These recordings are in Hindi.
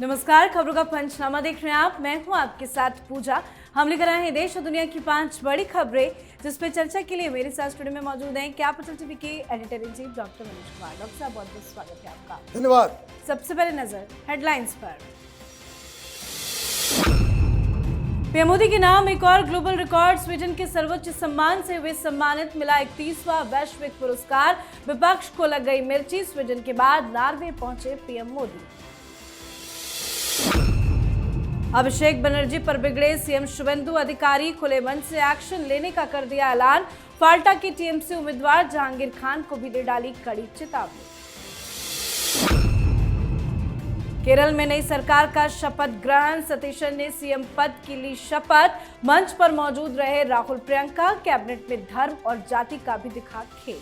नमस्कार, खबरों का पंचनामा देख रहे हैं आप। मैं हूं आपके साथ पूजा। हम लेकर आए हैं देश और दुनिया की 5 बड़ी खबरें, जिस पर चर्चा के लिए मेरे साथ स्टूडियो में मौजूद हैं कैपिटल टीवी के editor in chief doctor Manoj Kumar. Doctor साहब, बहुत बहुत स्वागत है आपका। धन्यवाद। सबसे पहले नजर हेडलाइंस पर। पीएम मोदी के नाम एक और ग्लोबल रिकॉर्ड। स्वीडन के सर्वोच्च सम्मान से हुए सम्मानित, मिला 31वां वैश्विक पुरस्कार। विपक्ष को लग गई मिर्ची। स्वीडन के बाद नॉर्वे पहुंचे पीएम मोदी। अभिषेक बनर्जी पर बिगड़े सीएम शुवेंदु अधिकारी, खुले मन से एक्शन लेने का कर दिया ऐलान। फाल्टा के टीएमसी उम्मीदवार जहांगीर खान को भी दे डाली कड़ी चेतावनी। केरल में नई सरकार का शपथ ग्रहण, सतीशन ने सीएम पद की ली शपथ। मंच पर मौजूद रहे राहुल प्रियंका। कैबिनेट में धर्म और जाति का भी दिखा खेल।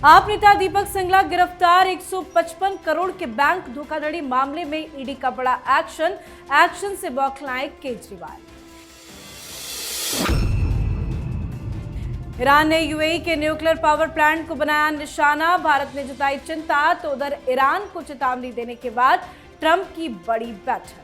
आप नेता दीपक सिंगला गिरफ्तार, 155 करोड़ के बैंक धोखाधड़ी मामले में ईडी का बड़ा एक्शन से बौखलाए केजरीवाल। ईरान ने यूएई के न्यूक्लियर पावर प्लांट को बनाया निशाना। भारत ने जताई चिंता, तो उधर ईरान को चेतावनी देने के बाद ट्रंप की बड़ी बैठक।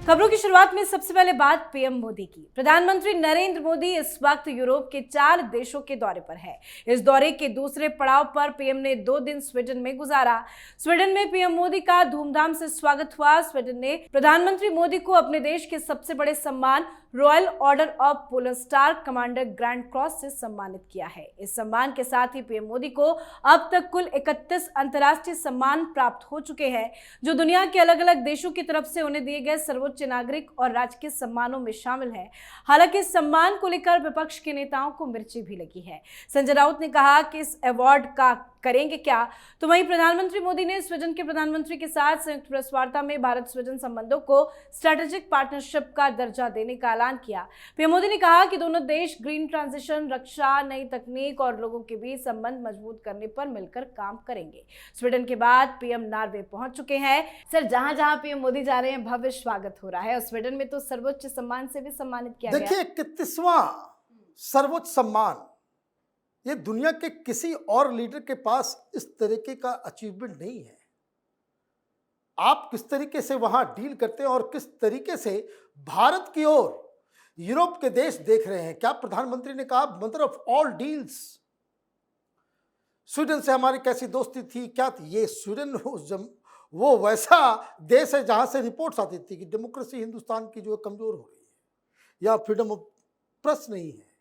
खबरों की शुरुआत में सबसे पहले बात पीएम मोदी की। प्रधानमंत्री नरेंद्र मोदी इस वक्त यूरोप के 4 देशों के दौरे पर है। इस दौरे के दूसरे पड़ाव पर पीएम ने 2 दिन स्वीडन में गुजारा। स्वीडन में पीएम मोदी का धूमधाम से स्वागत हुआ। स्वीडन ने प्रधानमंत्री मोदी को अपने देश के सबसे बड़े सम्मान royal order of polar star commander grand cross से सम्मानित किया है। इस सम्मान के साथ ही पीएम मोदी को अब तक कुल 31 अंतर्राष्ट्रीय सम्मान प्राप्त हो चुके हैं, जो दुनिया के अलग अलग देशों की तरफ से उन्हें दिए गए सर्वोच्च नागरिक और राजकीय सम्मानों में शामिल है। हालांकि इस सम्मान को लेकर विपक्ष के नेताओं को मिर्ची भी लगी है। संजय राउत ने कहा कि इस अवार्ड का करेंगे क्या, तो वहीं प्रधानमंत्री मोदी ने स्वीडन के प्रधानमंत्री के साथ संयुक्त प्रेस वार्ता में भारत स्वीडन संबंधों को स्ट्रेटेजिक पार्टनरशिप का दर्जा देने का ऐलान किया। पीएम मोदी ने कहा कि दोनों देश ग्रीन ट्रांजिशन, रक्षा, नई तकनीक और लोगों के बीच संबंध मजबूत करने पर मिलकर काम करेंगे। स्वीडन के बाद पीएम नॉर्वे पहुंच चुके हैं। सर, जहां जहां पीएम मोदी जा रहे हैं, भव्य स्वागत हो रहा है और स्वीडन में तो सर्वोच्च सम्मान से भी सम्मानित किया गया। देखिए, 31वां सर्वोच्च सम्मान, ये दुनिया के किसी और लीडर के पास इस तरीके का अचीवमेंट नहीं है। आप किस तरीके से वहां डील करते हैं और किस तरीके से भारत की ओर यूरोप के देश देख रहे हैं। क्या प्रधानमंत्री ने कहा mother of all deals. Sweden से हमारी कैसी दोस्ती थी, क्या थी। ये स्वीडन वो वैसा देश है जहां से रिपोर्ट्स आती थी कि डेमोक्रेसी हिंदुस्तान की जो है कमजोर हो रही है या फ्रीडम ऑफ प्रेस नहीं है।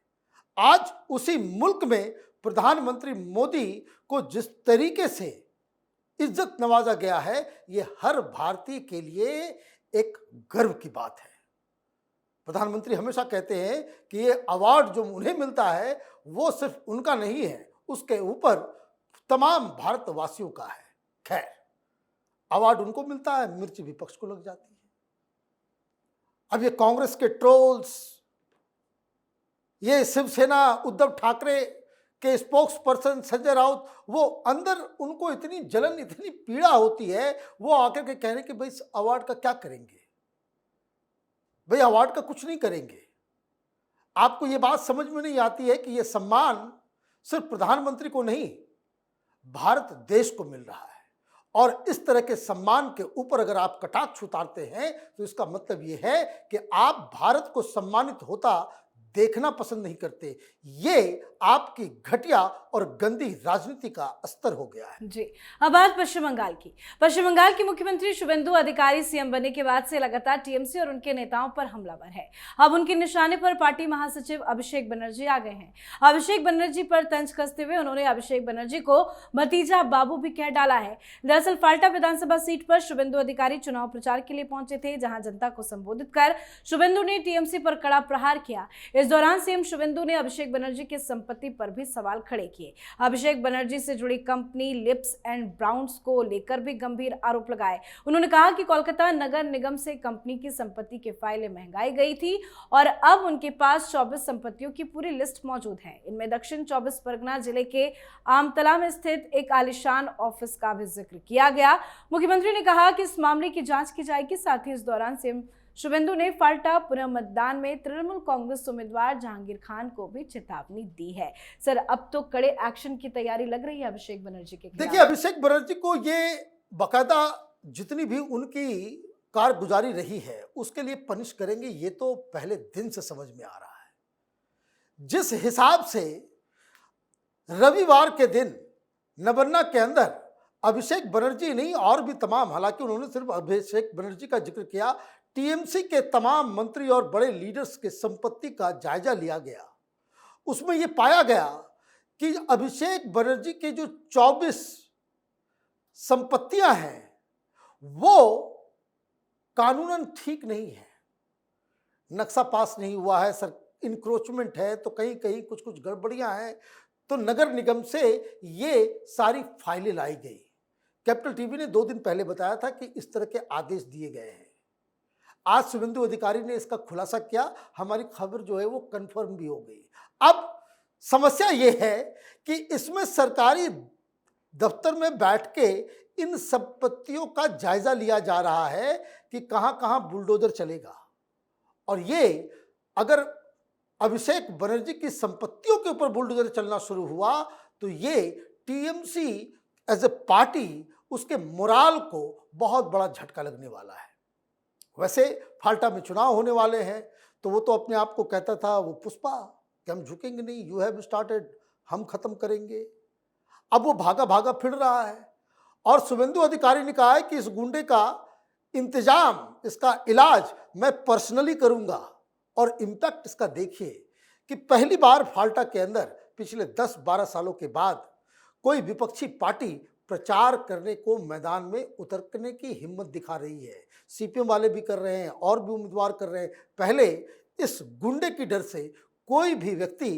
आज उसी मुल्क में प्रधानमंत्री मोदी को जिस तरीके से इज्जत नवाजा गया है, ये हर भारतीय के लिए एक गर्व की बात है। प्रधानमंत्री हमेशा कहते हैं कि ये अवार्ड जो उन्हें मिलता है वो सिर्फ उनका नहीं है, उसके ऊपर तमाम भारतवासियों का है। खैर, अवार्ड उनको मिलता है, मिर्ची विपक्ष को लग जाती है। अब ये कांग्रेस के ट्रोल्स, ये शिवसेना उद्धव ठाकरे के स्पोक्स पर्सन संजय राउत, वो अंदर उनको इतनी जलन, इतनी पीड़ा होती है, वो आकर के कह रहे कि भाई इस अवार्ड का क्या करेंगे। भाई अवार्ड का कुछ नहीं करेंगे। आपको ये बात समझ में नहीं आती है कि ये सम्मान सिर्फ प्रधानमंत्री को नहीं, भारत देश को मिल रहा है। और इस तरह के सम्मान के ऊपर अगर आप कटाक्ष उतारते हैं तो इसका मतलब ये है कि आप भारत को सम्मानित होता देखना पसंद नहीं करते। ये आपकी घटिया और गंदी राजनीति का स्तर हो गया है। जी, अब बात पश्चिम बंगाल की। पश्चिम बंगाल की मुख्यमंत्री शुवेंदु अधिकारी सीएम बनने के बाद से लगातार टीएमसी और उनके नेताओं पर हमलावर है। अब उनके निशाने पर पार्टी महासचिव अभिषेक बनर्जी आ गए हैं। अभिषेक बनर्जी पर तंज कसते हुए उन्होंने अभिषेक बनर्जी को भतीजा बाबू भी कह डाला है। दरअसल फाल्टा विधानसभा सीट पर शुवेंदु अधिकारी चुनाव प्रचार के लिए पहुंचे थे, जहां जनता को संबोधित कर शुवेंदु ने टीएमसी पर कड़ा प्रहार किया। इस दौरान सीएम शुवेंदु ने अभिषेक बनर्जी की संपत्ति पर भी सवाल खड़े किए। अभिषेक बनर्जी से जुड़ी कंपनी लिप्स एंड ब्राउन्स को लेकर भी गंभीर आरोप लगाए। उन्होंने कहा कि कोलकाता नगर निगम से कंपनी की संपत्ति की फाइलें मंगाई गई थी और अब उनके पास 24 संपत्तियों की पूरी लिस्ट मौजूद है। इनमें दक्षिण 24 परगना जिले के आमतला में स्थित एक आलीशान ऑफिस का भी जिक्र किया गया। मुख्यमंत्री ने कहा कि इस मामले की जांच की जाएगी। साथ ही इस दौरान सीएम शुभेंदु ने फाल्टा पुनर्मतदान में तृणमूल कांग्रेस उम्मीदवार जहांगीर खान को भी चेतावनी दी है। सर, अब तो कड़े एक्शन की तैयारी लग रही है अभिषेक बनर्जी के खिलाफ। देखिए, अभिषेक बनर्जी को ये बाकायदा जितनी भी उनकी कारगुजारी रही है उसके लिए पनिश करेंगे, ये तो पहले दिन से समझ में आ रहा है। जिस हिसाब से रविवार के दिन नबन्ना के अंदर अभिषेक बनर्जी नहीं और भी तमाम, हालांकि उन्होंने सिर्फ अभिषेक बनर्जी का जिक्र किया, टीएमसी के तमाम मंत्री और बड़े लीडर्स के संपत्ति का जायजा लिया गया। उसमें यह पाया गया कि अभिषेक बनर्जी के जो 24 संपत्तियां हैं वो कानूनन ठीक नहीं है, नक्शा पास नहीं हुआ है, सर इंक्रोचमेंट है, तो कहीं कहीं कुछ कुछ गड़बड़ियां हैं। तो नगर निगम से ये सारी फाइलें लाई गई। कैपिटल टीवी ने 2 दिन पहले बताया था कि इस तरह के आदेश दिए गए हैं। आज शुभेंदु अधिकारी ने इसका खुलासा किया, हमारी खबर जो है वो कंफर्म भी हो गई। अब समस्या ये है कि इसमें सरकारी दफ्तर में बैठ के इन संपत्तियों का जायजा लिया जा रहा है कि कहां कहां बुलडोजर चलेगा, और ये अगर अभिषेक बनर्जी की संपत्तियों के ऊपर बुलडोजर चलना शुरू हुआ तो ये टीएमसी एज ए पार्टी उसके मोराल को बहुत बड़ा झटका लगने वाला है। वैसे फाल्टा में चुनाव होने वाले हैं तो वो तो अपने आप को कहता था वो पुष्पा कि हम झुकेंगे नहीं, यू हैव स्टार्टेड, हम खत्म करेंगे। अब वो भागा भागा फिर रहा है और शुभेंदु अधिकारी ने कहा है कि इस गुंडे का इंतजाम, इसका इलाज मैं पर्सनली करूंगा। और इम्पैक्ट इसका देखिए कि पहली बार फाल्टा के अंदर पिछले 10-12 सालों के बाद कोई विपक्षी पार्टी प्रचार करने को मैदान में उतरने की हिम्मत दिखा रही है। सीपीएम वाले भी कर रहे हैं और भी उम्मीदवार कर रहे हैं। पहले इस गुंडे की डर से कोई भी व्यक्ति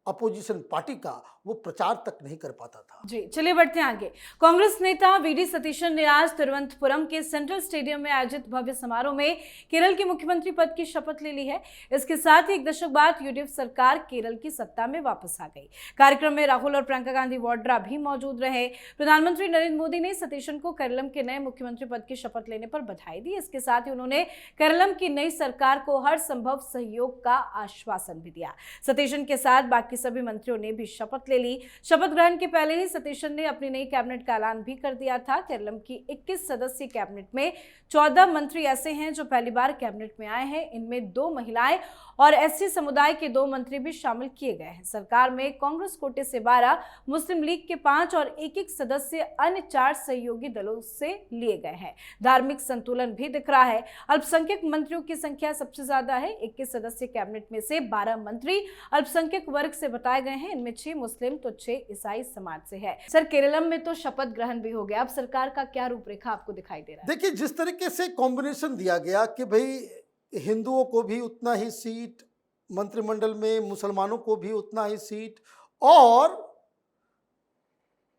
अपोजिशन पार्टी का वो प्रचार तक नहीं कर पाता था। जी, चलिए बढ़ते हैं आगे। कांग्रेस नेता वीडी सतीशन ने आज तिरुवनंतपुरम के सेंट्रल स्टेडियम में आयोजित भव्य समारोह में केरल के मुख्यमंत्री पद की शपथ ले ली है। इसके साथ ही 1 दशक बाद यूडीएफ सरकार केरल की सत्ता में वापस आ गई। कार्यक्रम में राहुल और प्रियंका गांधी वाड्रा भी मौजूद रहे। प्रधानमंत्री नरेंद्र मोदी ने सतीशन को केरलम के नए मुख्यमंत्री पद की शपथ लेने पर बधाई दी। इसके साथ ही उन्होंने केरलम की नई सरकार को हर संभव सहयोग का आश्वासन भी दिया। सतीशन के साथ बाकी सभी मंत्रियों ने भी शपथ ले ली। शपथ ग्रहण के पहले ही सतीशन ने अपनी नई कैबिनेट का ऐलान भी कर दिया था। केरलम की 21 सदस्यीय कैबिनेट में 14 मंत्री ऐसे हैं जो पहली बार कैबिनेट में आए हैं। इनमें 2 महिलाएं और एससी समुदाय के 2 मंत्री भी शामिल किए गए हैं। सरकार में कांग्रेस कोटे से 12, मुस्लिम लीग के 5 और एक सदस्य अन्य 4 सहयोगी दलों से लिए गए हैं। धार्मिक संतुलन भी दिख रहा है। अल्पसंख्यक मंत्रियों की संख्या सबसे ज्यादा है। 21 सदस्यीय कैबिनेट में से 12 मंत्री अल्पसंख्यक वर्ग से बताए गए हैं। इनमें 6 मुस्लिम तो 6 ईसाई समाज से है। सर, केरलम में तो शपथ ग्रहण भी हो गया, अब सरकार का क्या रूपरेखा आपको दिखाई दे रहा है? देखिए, जिस तरीके से कॉम्बिनेशन दिया गया कि भाई हिंदुओं को भी उतना ही सीट मंत्रिमंडल में, मुसलमानों को भी उतना ही सीट और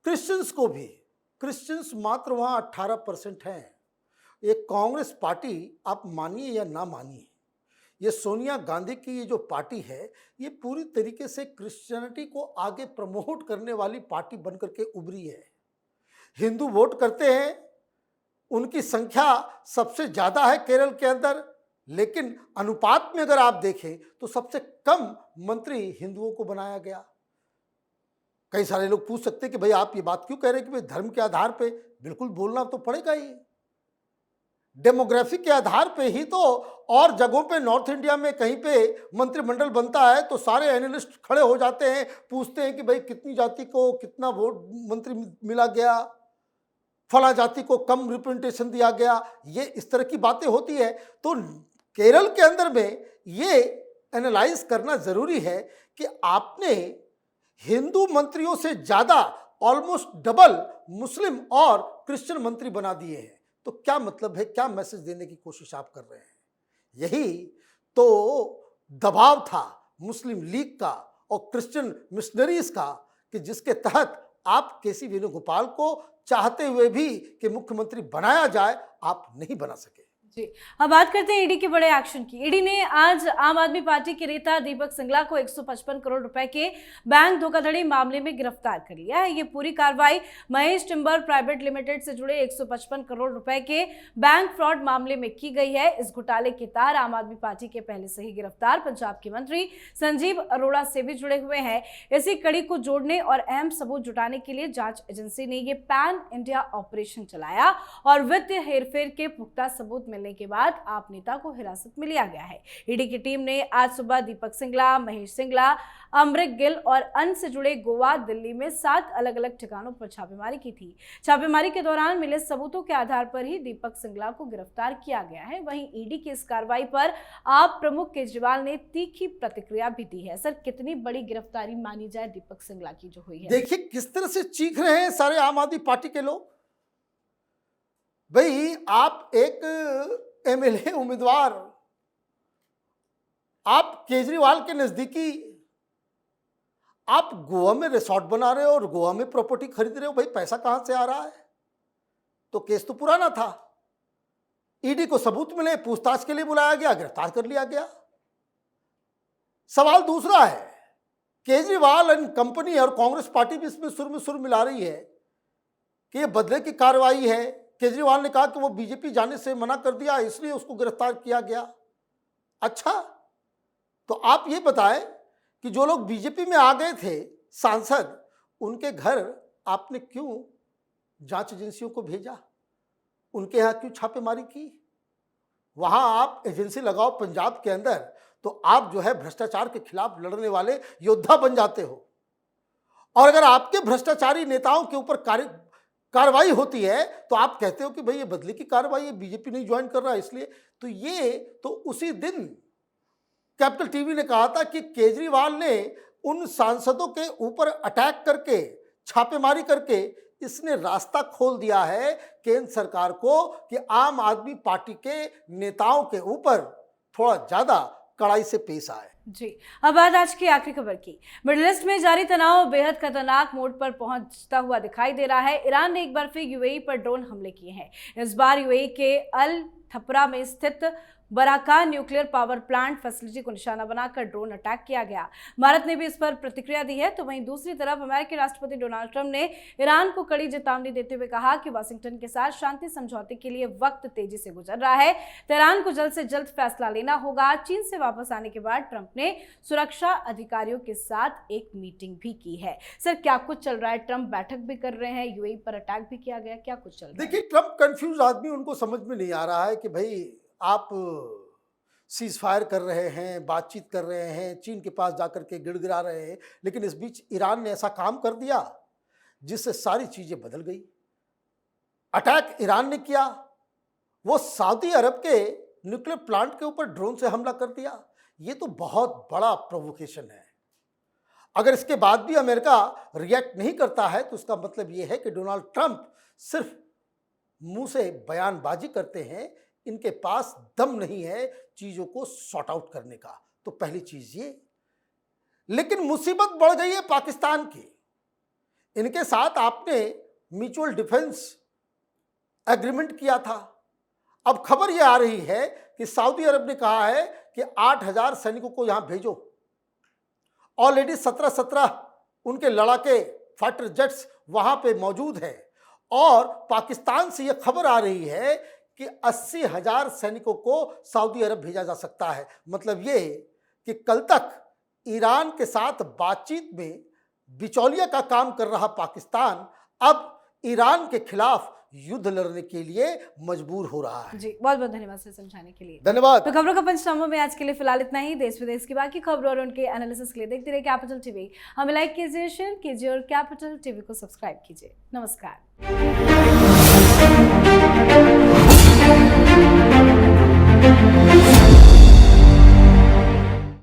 क्रिश्चियंस को भी, क्रिश्चियंस मात्र वहां 18% हैं। एक कांग्रेस पार्टी, आप मानिए या ना मानिए, ये सोनिया गांधी की ये जो पार्टी है ये पूरी तरीके से क्रिश्चियनिटी को आगे प्रमोट करने वाली पार्टी बनकर के उभरी है। हिंदू वोट करते हैं, उनकी संख्या सबसे ज्यादा है केरल के अंदर, लेकिन अनुपात में अगर आप देखें तो सबसे कम मंत्री हिंदुओं को बनाया गया। कई सारे लोग पूछ सकते हैं कि भाई आप ये बात क्यों कह रहे हैं कि भाई धर्म के आधार पे, बिल्कुल बोलना तो पड़ेगा ही। डेमोग्राफी के आधार पे ही तो और जगहों पे नॉर्थ इंडिया में कहीं पे मंत्रिमंडल बनता है तो सारे एनालिस्ट खड़े हो जाते हैं, पूछते हैं कि भाई कितनी जाति को कितना वोट मंत्री मिला गया, फला जाति को कम रिप्रेजेंटेशन दिया गया, ये इस तरह की बातें होती है। तो केरल के अंदर में ये एनालाइज करना जरूरी है कि आपने हिंदू मंत्रियों से ज्यादा, ऑलमोस्ट डबल मुस्लिम और क्रिश्चियन मंत्री बना दिए हैं। तो क्या मतलब है, क्या मैसेज देने की कोशिश आप कर रहे हैं? यही तो दबाव था मुस्लिम लीग का और क्रिश्चियन मिशनरीज का कि जिसके तहत आप केसी वेणुगोपाल को चाहते हुए भी कि मुख्यमंत्री बनाया जाए, आप नहीं बना सके। जी, अब बात करते हैं ईडी के बड़े एक्शन की। ईडी ने आज आम आदमी पार्टी के नेता दीपक सिंगला को 155 करोड़ रुपए के बैंक धोखाधड़ी मामले में गिरफ्तार कर लिया है। ये पूरी कार्रवाई महेश टिम्बर प्राइवेट लिमिटेड से जुड़े 155 करोड़ रुपए के बैंक फ्रॉड मामले में की गई है। इस घोटाले के तार आम आदमी पार्टी के पहले से ही गिरफ्तार पंजाब के मंत्री संजीव अरोड़ा से भी जुड़े हुए हैं। इसी कड़ी को जोड़ने और अहम सबूत जुटाने के लिए जांच एजेंसी ने ये पैन इंडिया ऑपरेशन चलाया और वित्तीय हेरफेर के पुख्ता सबूत मिलने के बाद आप नेता को हिरासत में लिया गया है। ईडी की टीम ने आज सुबह दीपक सिंगला, महेश सिंगला, अमृत गिल और अन्य से जुड़े गोवा, दिल्ली में 7 अलग अलग ठिकानों पर छापेमारी की थी। छापेमारी के दौरान मिले सबूतों के आधार पर ही दीपक सिंगला को गिरफ्तार किया गया है। वहीं ईडी की इस कार्रवाई पर आप प्रमुख केजरीवाल ने तीखी प्रतिक्रिया भी दी है। सर, कितनी बड़ी गिरफ्तारी मानी जाए दीपक सिंगला की जो हुई है? देखिए किस तरह से चीख रहे हैं सारे आम आदमी पार्टी के लोग। भाई, आप एक एमएलए उम्मीदवार, आप केजरीवाल के नजदीकी, आप गोवा में रिसोर्ट बना रहे हो और गोवा में प्रॉपर्टी खरीद रहे हो। भाई, पैसा कहां से आ रहा है? तो केस तो पुराना था। ईडी को सबूत मिले, पूछताछ के लिए बुलाया गया, गिरफ्तार कर लिया गया। सवाल दूसरा है, केजरीवाल एंड कंपनी और कांग्रेस पार्टी भी इसमें सुर में सुर मिला रही है कि ये बदले की कार्रवाई है। केजरीवाल ने कहा कि वो बीजेपी जाने से मना कर दिया, इसलिए उसको गिरफ्तार किया गया। अच्छा, तो आप ये बताएं कि जो लोग बीजेपी में आ गए थे सांसद, उनके घर आपने क्यों जांच एजेंसियों को भेजा? उनके यहाँ क्यों छापेमारी की? वहां आप एजेंसी लगाओ पंजाब के अंदर, तो आप जो है भ्रष्टाचार के खिलाफ लड़ने वाले योद्धा बन जाते हो। और अगर आपके भ्रष्टाचारी नेताओं के ऊपर कार्रवाई होती है तो आप कहते हो कि भाई ये बदले की कार्रवाई है, बीजेपी नहीं ज्वाइन कर रहा है इसलिए। तो ये तो उसी दिन कैपिटल टीवी ने कहा था कि केजरीवाल ने उन सांसदों के ऊपर अटैक करके, छापेमारी करके इसने रास्ता खोल दिया है केंद्र सरकार को कि आम आदमी पार्टी के नेताओं के ऊपर थोड़ा ज्यादा कड़ाई से पेश आए। जी, अब बात आज की आखिरी खबर की। मिडिल ईस्ट में जारी तनाव बेहद खतरनाक मोड़ पर पहुंचता हुआ दिखाई दे रहा है। ईरान ने एक बार फिर यूएई पर ड्रोन हमले किए हैं। इस बार यूएई के अल थपरा में स्थित Baraka nuclear power plant facility को निशाना बनाकर ड्रोन अटैक किया गया। भारत ने भी इस पर प्रतिक्रिया दी है। तो वहीं दूसरी तरफ अमेरिकी राष्ट्रपति डोनाल्ड ट्रंप ने ईरान को कड़ी चेतावनी देते हुए कहा कि वाशिंगटन के साथ शांति समझौते के लिए वक्त तेजी से गुजर रहा है। तेहरान को जल्द से जल्द फैसला लेना होगा। चीन से वापस आने के बाद ट्रंप ने सुरक्षा अधिकारियों के साथ एक मीटिंग भी की है। सर, क्या कुछ चल रहा है? ट्रंप बैठक भी कर रहे हैं, यूएई पर अटैक भी किया गया, क्या कुछ चल रहा है? देखिए, ट्रंप कंफ्यूज आदमी, उनको समझ में नहीं आ रहा है कि भाई आप सीज फायर कर रहे हैं, बातचीत कर रहे हैं, चीन के पास जाकर के गिड़गिड़ा रहे हैं, लेकिन इस बीच ईरान ने ऐसा काम कर दिया जिससे सारी चीजें बदल गई। अटैक ईरान ने किया, वो सऊदी अरब के न्यूक्लियर प्लांट के ऊपर ड्रोन से हमला कर दिया। ये तो बहुत बड़ा प्रोवोकेशन है। अगर इसके बाद भी अमेरिका रिएक्ट नहीं करता है तो उसका मतलब ये है कि डोनाल्ड ट्रंप सिर्फ मुंह से बयानबाजी करते हैं, इनके पास दम नहीं है चीजों को सॉर्ट आउट करने का। तो पहली चीज ये। लेकिन मुसीबत बढ़ गई है पाकिस्तान की। इनके साथ आपने म्यूचुअल डिफेंस एग्रीमेंट किया था। अब खबर यह आ रही है कि सऊदी अरब ने कहा है कि 8,000 सैनिकों को यहां भेजो। ऑलरेडी 17 उनके लड़ाके फाइटर जेट्स वहां पे मौजूद हैं। और पाकिस्तान से यह खबर आ रही है कि 80,000 सैनिकों को सऊदी अरब भेजा जा सकता है। मतलब ये कि कल तक ईरान के साथ बातचीत में बिचौलिया का काम कर रहा पाकिस्तान अब ईरान के खिलाफ युद्ध लड़ने के लिए मजबूर हो रहा है। जी, बहुत बहुत धन्यवाद सर समझाने के लिए। धन्यवाद। तो खबरों का पंचनामा में आज के लिए फिलहाल इतना ही। देश विदेश की बाकी खबरों और उनके एनालिसिस के लिए देखते रहिए कैपिटल टीवी। हमें लाइक कीजिए, शेयर कीजिए और कैपिटल टीवी को सब्सक्राइब कीजिए। नमस्कार।